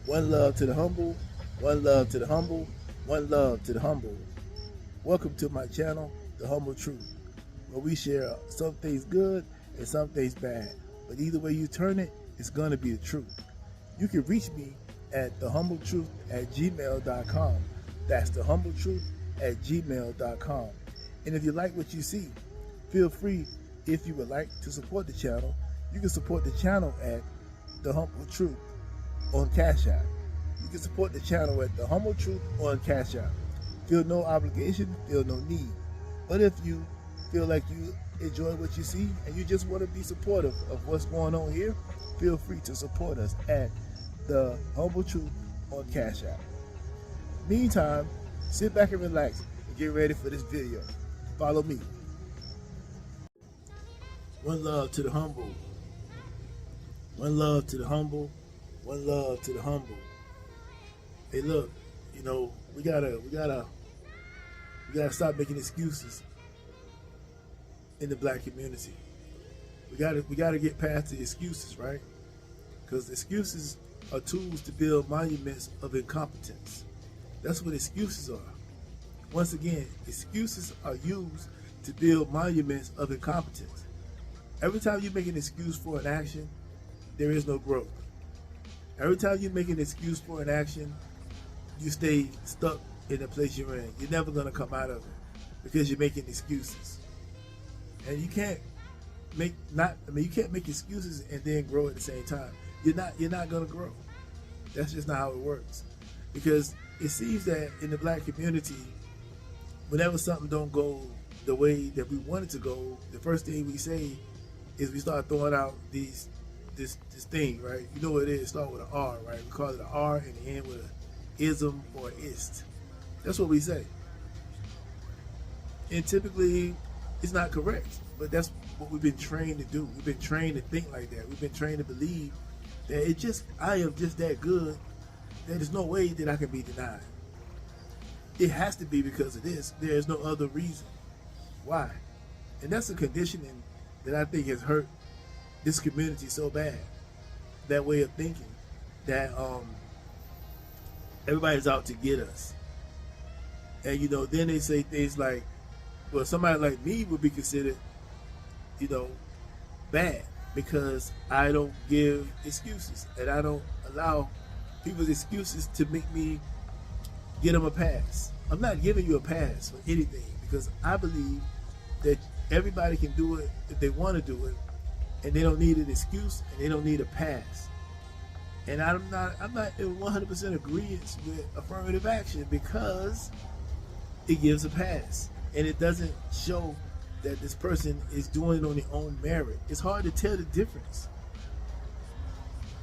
One love to the humble, one love to the humble, one love to the humble. Welcome to my channel, The Humble Truth, where we share some things good and some things bad. But either way you turn it, it's going to be the truth. You can reach me at thehumbletruth@gmail.com. That's thehumbletruth@gmail.com. And if you like what you see, feel free, if you would like to support the channel, you can support the channel at The Humble Truth on Cash App. You can support the channel at The Humble Truth on Cash App. Feel no obligation, feel no need. But if you feel like you enjoy what you see and you just want to be supportive of what's going on here, feel free to support us at The Humble Truth on Cash App. Meantime, sit back and relax and get ready for this video. Follow me. One love to the humble. One love to the humble. One love to the humble. Hey, look, we gotta stop making excuses in the black community. We gotta get past the excuses, right? Because excuses are tools to build monuments of incompetence. That's what excuses are. Once again, excuses are used to build monuments of incompetence. Every time you make an excuse for an action, there is no growth. Every time you make an excuse for an action, you stay stuck in the place you're in. You're never going to come out of it because you're making excuses. And you can't make excuses and then grow at the same time. You're not going to grow. That's just not how it works. Because it seems that in the black community, whenever something don't go the way that we want it to go, the first thing we say is we start throwing out this thing, right? You know what it is? Start with an R, right? We call it an R and end with an ism or ist. That's what we say. And typically, it's not correct, but that's what we've been trained to do. We've been trained to think like that. We've been trained to believe that I am just that good that there's no way that I can be denied. It has to be because of this. There is no other reason. Why? And that's a conditioning that I think has hurt this community so bad. That way of thinking, that everybody's out to get us. And then they say things like, well, somebody like me would be considered, bad because I don't give excuses and I don't allow people's excuses to make me get them a pass. I'm not giving you a pass for anything because I believe that everybody can do it if they want to do it, and they don't need an excuse and they don't need a pass. And I'm not in 100% agreement with affirmative action because it gives a pass and it doesn't show that this person is doing it on their own merit. It's hard to tell the difference.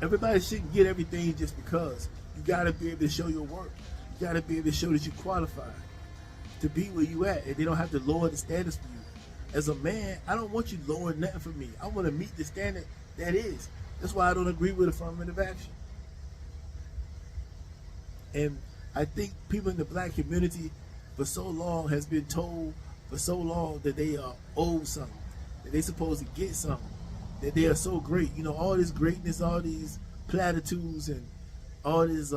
Everybody shouldn't get everything just because. You gotta be able to show your work. You gotta be able to show that you qualify to be where you at, and they don't have to lower the standards for you. As a man, I don't want you lowering nothing for me. I want to meet the standard that is. That's why I don't agree with affirmative action. And I think people in the black community for so long has been told for so long that they are owed something, that they're supposed to get something, that they are so great. All this greatness, all these platitudes, and all this,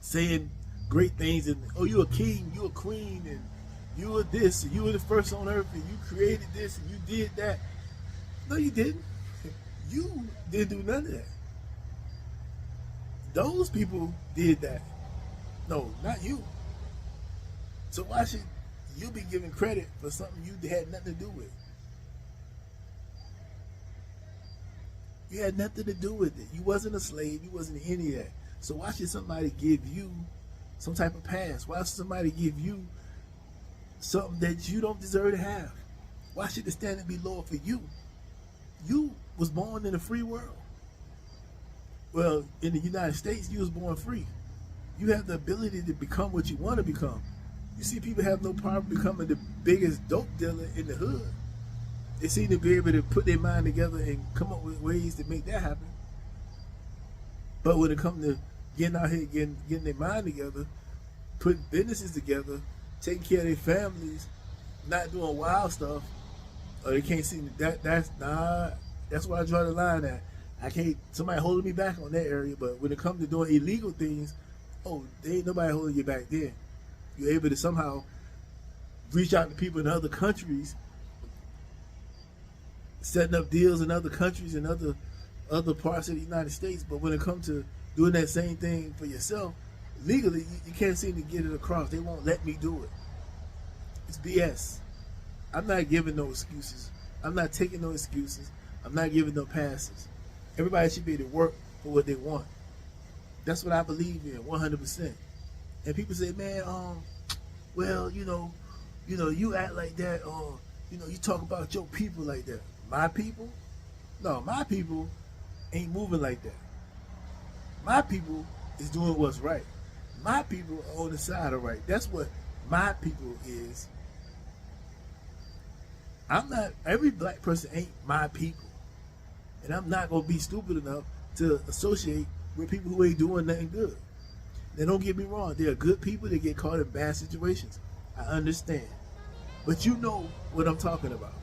saying great things, and you're a king, you're a queen, and you were this, and you were the first on earth, and you created this, and you did that. No, you didn't. You didn't do none of that. Those people did that. No, not you. So why should you be given credit for something you had nothing to do with? You had nothing to do with it. You wasn't a slave. You wasn't any of that. So why should somebody give you some type of pass? Why should somebody give you something that you don't deserve to have? Why should the standard be lower for you? You was born in a free world. Well, in the United States, you was born free. You have the ability to become what you want to become. You see, people have no problem becoming the biggest dope dealer in the hood. They seem to be able to put their mind together and come up with ways to make that happen. But when it comes to getting out here, getting their mind together, putting businesses together, taking care of their families, not doing wild stuff, or they can't see that's where I draw the line at. I can't, somebody holding me back on that area. But when it comes to doing illegal things, oh, there ain't nobody holding you back then. You're able to somehow reach out to people in other countries, setting up deals in other countries and other parts of the United States. But when it comes to doing that same thing for yourself, legally, you can't seem to get it across. They won't let me do it. It's BS. I'm not giving no excuses. I'm not taking no excuses. I'm not giving no passes. Everybody should be able to work for what they want. That's what I believe in, 100%. And people say, man, well, you act like that, or you talk about your people like that. My people? No, my people ain't moving like that. My people is doing what's right. My people are on the side of right. That's what my people is. Every black person ain't my people. And I'm not going to be stupid enough to associate with people who ain't doing nothing good. Now, don't get me wrong. There are good people that get caught in bad situations. I understand. But you know what I'm talking about.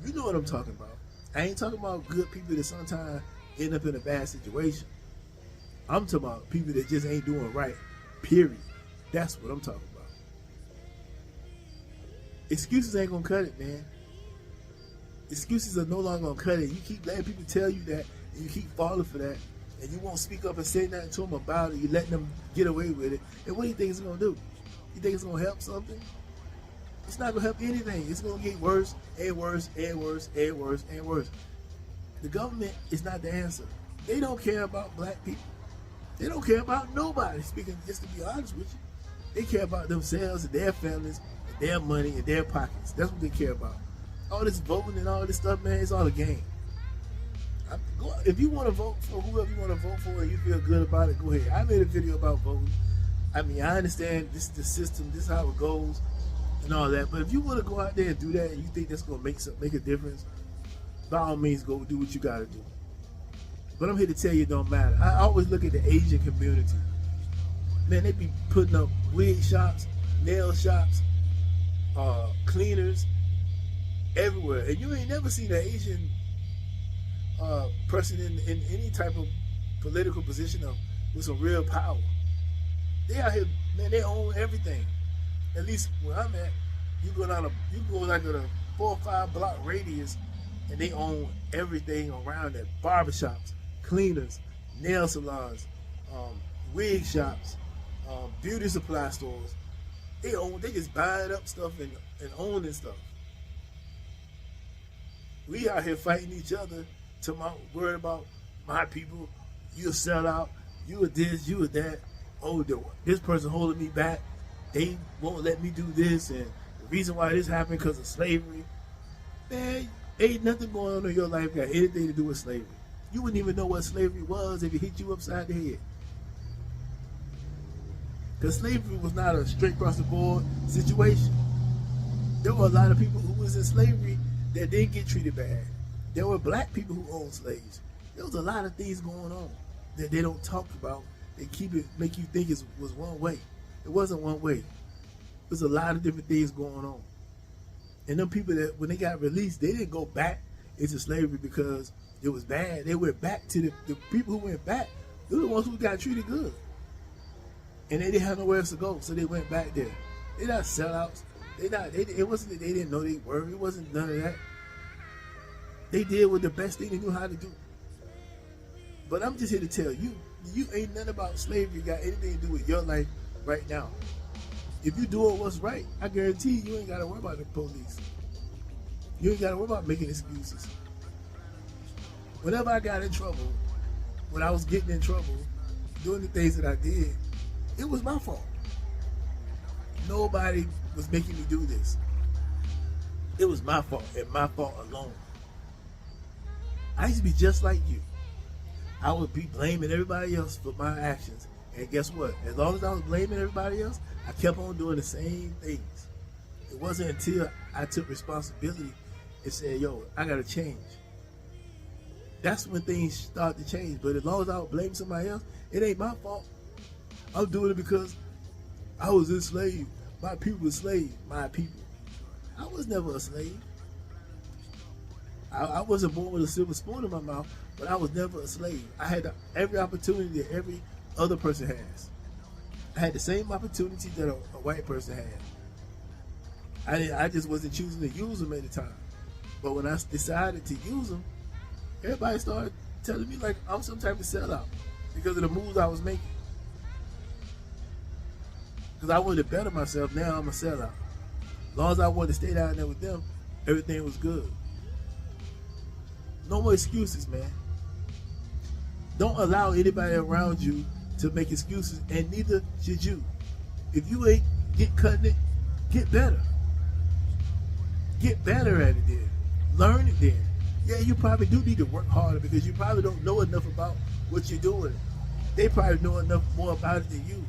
You know what I'm talking about. I ain't talking about good people that sometimes end up in a bad situation. I'm talking about people that just ain't doing right, period. That's what I'm talking about. Excuses ain't gonna cut it, man. Excuses are no longer gonna cut it. You keep letting people tell you that, and you keep falling for that, and you won't speak up and say nothing to them about it. You letting them get away with it. And what do you think it's gonna do? You think it's gonna help something? It's not gonna help anything. It's gonna get worse and worse and worse and worse and worse. The government is not the answer. They don't care about black people. They don't care about nobody, speaking just to be honest with you. They care about themselves and their families and their money and their pockets. That's what they care about. All this voting and all this stuff, man, it's all a game. If you want to vote for whoever you want to vote for and you feel good about it, go ahead. I made a video about voting. I mean, I understand this is the system, this is how it goes and all that. But if you want to go out there and do that and you think that's going to make a difference, by all means, go do what you got to do. But I'm here to tell you it don't matter. I always look at the Asian community. Man, they be putting up wig shops, nail shops, cleaners, everywhere. And you ain't never seen an Asian person in any type of political position with some real power. They out here, man, they own everything. At least where I'm at, you go like a 4 or 5 block radius, and they own everything around that. Barbershops, cleaners, nail salons, wig shops, beauty supply stores. They just buying up stuff and owning stuff. We out here fighting each other, worried about my people. You a sellout, you a this, you a that. Oh, this person holding me back. They won't let me do this, and the reason why this happened because of slavery. Man, ain't nothing going on in your life got anything to do with slavery. You wouldn't even know what slavery was if it hit you upside the head. Because slavery was not a straight across the board situation. There were a lot of people who was in slavery that didn't get treated bad. There were black people who owned slaves. There was a lot of things going on that they don't talk about. They make you think it was one way. It wasn't one way. There's a lot of different things going on. And them people that, when they got released, they didn't go back into slavery because it was bad. They went back to the people who went back. They were the ones who got treated good. And they didn't have nowhere else to go, so they went back there. They're not sellouts. It wasn't that they didn't know they were. It wasn't none of that. They did what the best thing they knew how to do. But I'm just here to tell you, you ain't nothing about slavery got anything to do with your life right now. If you doing what's right, I guarantee you ain't got to worry about the police. You ain't got to worry about making excuses. Whenever I got in trouble, when I was getting in trouble, doing the things that I did, it was my fault. Nobody was making me do this. It was my fault, and my fault alone. I used to be just like you. I would be blaming everybody else for my actions. And guess what? As long as I was blaming everybody else, I kept on doing the same things. It wasn't until I took responsibility and said, yo, I got to change. That's when things start to change. But as long as I was blaming somebody else, it ain't my fault. I'm doing it because I was enslaved. My people were slaves. My people. I was never a slave. I wasn't born with a silver spoon in my mouth, but I was never a slave. I had every opportunity that every other person has. I had the same opportunity that a white person had. I just wasn't choosing to use them at the time. But when I decided to use them, everybody started telling me like I'm some type of sellout because of the moves I was making. Because I wanted to better myself, now I'm a sellout. As long as I wanted to stay down there with them, everything was good. No more excuses, man. Don't allow anybody around you to make excuses, and neither should you. If you ain't cutting it, get better. Get better at it then. Learn it then. Yeah, you probably do need to work harder because you probably don't know enough about what you're doing. They probably know enough more about it than you.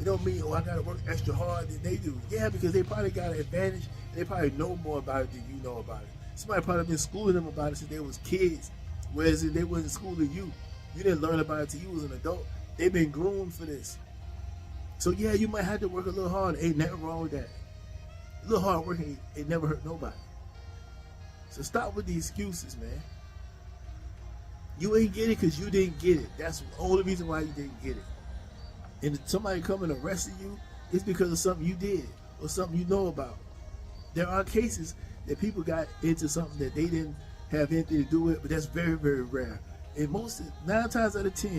It don't mean, oh, I got to work extra hard than they do. Yeah, because they probably got an advantage. They probably know more about it than you know about it. Somebody probably been schooling them about it since they was kids, whereas if they wasn't schooling you, you didn't learn about it till you was an adult. They've been groomed for this. So yeah, you might have to work a little harder. Ain't nothing wrong with that. A little hard working, it never hurt nobody. So stop with the excuses, man. You ain't get it because you didn't get it. That's the only reason why you didn't get it. And if somebody come and arrested you, it's because of something you did or something you know about. There are cases that people got into something that they didn't have anything to do with, but that's very, very rare. And 9 times out of 10,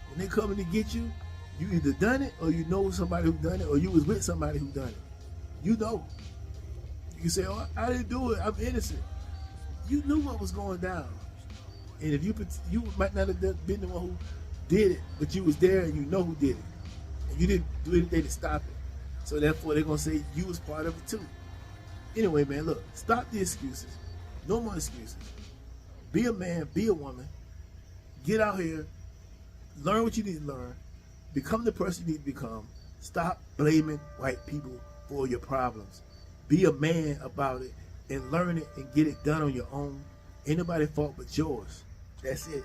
when they coming to get you, you either done it or you know somebody who done it or you was with somebody who done it. You know. You say, oh, I didn't do it, I'm innocent. You knew what was going down. And if you might not have been the one who did it, but you was there and you know who did it. And you didn't do anything to stop it. So therefore they're going to say you was part of it too. Anyway, man, look, stop the excuses. No more excuses. Be a man, be a woman. Get out here, learn what you need to learn, become the person you need to become. Stop blaming white people for your problems. Be a man about it and learn it and get it done on your own. Ain't nobody's fault but yours. That's it.